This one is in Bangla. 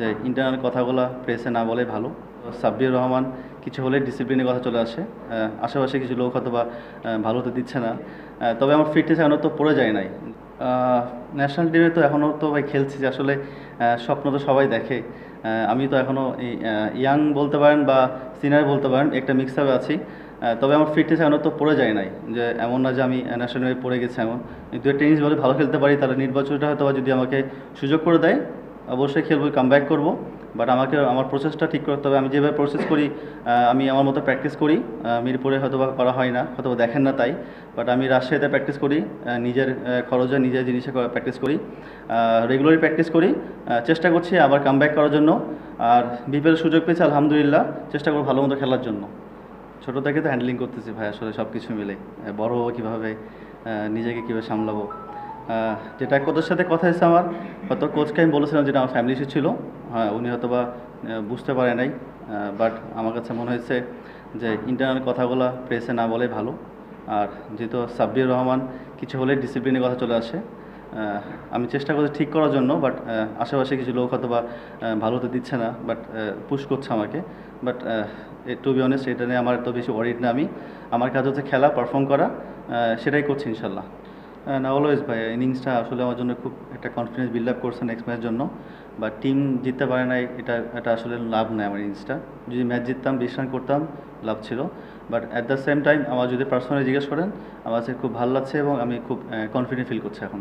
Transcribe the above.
যে ইন্টারনাল কথাগুলো প্রেসে না বলে ভালো। সাব্বির রহমান কিছু হলে ডিসিপ্লিনের কথা চলে আসে। আশেপাশে কিছু লোক হয়তো বা ভালো তো দিচ্ছে না। তবে আমার ফিটনেস এখনও তো পড়ে যায় নাই। ন্যাশনাল টিমে তো এখনও তো ভাই খেলছি যে আসলে স্বপ্ন তো সবাই দেখে। আমি তো এখনও এই ইয়াং বলতে পারেন বা সিনিয়র বলতে পারেন, একটা মিক্স আপে আছি। তবে আমার ফিটনেস এখনও তো পড়ে যায় নাই, যে এমন না যে আমি ন্যাশনাল টিমে পড়ে গেছি এমন। দু একটা জিনিস বলে ভালো খেলতে পারি, তাহলে নির্বাচনটা হয়তো বা যদি আমাকে সুযোগ করে দেয় অবশ্যই খেলবো, কামব্যাক করব। বাট আমাকে আমার প্রসেসটা ঠিক করতে হবে। আমি যেভাবে প্রসেস করি, আমি আমার মতো প্র্যাকটিস করি। মিরপুরে হয়তো বা করা হয় না, হয়তো দেখেন না তাই। বাট আমি রাজশাহীতে প্র্যাকটিস করি, নিজের খরচে নিজের জিনিসে প্র্যাকটিস করি, রেগুলারলি প্র্যাকটিস করি। চেষ্টা করছি আবার কামব্যাক করার জন্য। আর বিপিএল সুযোগ পেয়েছি আলহামদুলিল্লাহ, চেষ্টা করবো ভালো মতো খেলার জন্য। ছোটো থেকে তো হ্যান্ডলিং করতেছি ভাই, আসলে সব কিছু মিলে বড় হবো কীভাবে, নিজেকে কীভাবে সামলাবো। যেটা কোচের সাথে কথা হয়েছে আমার, হয়তো কোচকে আমি বলেছিলাম যেটা আমার ফ্যামিলি ইস্যু ছিল। হ্যাঁ, উনি হয়তো বা বুঝতে পারে নাই। বাট আমার কাছে মনে হয়েছে যে ইন্টারনাল কথাগুলো প্রেসে না বলে ভালো। আর যেহেতু সাব্বির রহমান কিছু হলে ডিসিপ্লিনের কথা চলে আসে, আমি চেষ্টা করছি ঠিক করার জন্য। বাট আশেপাশে কিছু লোক হয়তো বা ভালো তো দিচ্ছে না, বাট পুশ করছে আমাকে। বাট টু বি অনেস্ট, এটা নিয়ে আমার তো বেশি ওয়ারিড না। আমার কাজ হচ্ছে খেলা, পারফর্ম করা, সেটাই করছি ইনশাল্লাহ। না, অলওয়েজ ভাই, ইনিংসটা আসলে আমার জন্য খুব একটা কনফিডেন্স বিল্ড আপ করছে নেক্সট ম্যাচের জন্য। বা টিম জিততে পারে নাই, এটা আসলে লাভ নেই আমার ইনিংসটা। যদি ম্যাচ জিততাম, 20 রান করতাম, লাভ ছিল। But at the same time আমার যদি পার্সোনালি জিজ্ঞেস করেন, আমার কাছে খুব ভালো লাগছে এবং আমি খুব কনফিডেন্ট ফিল করছি এখন।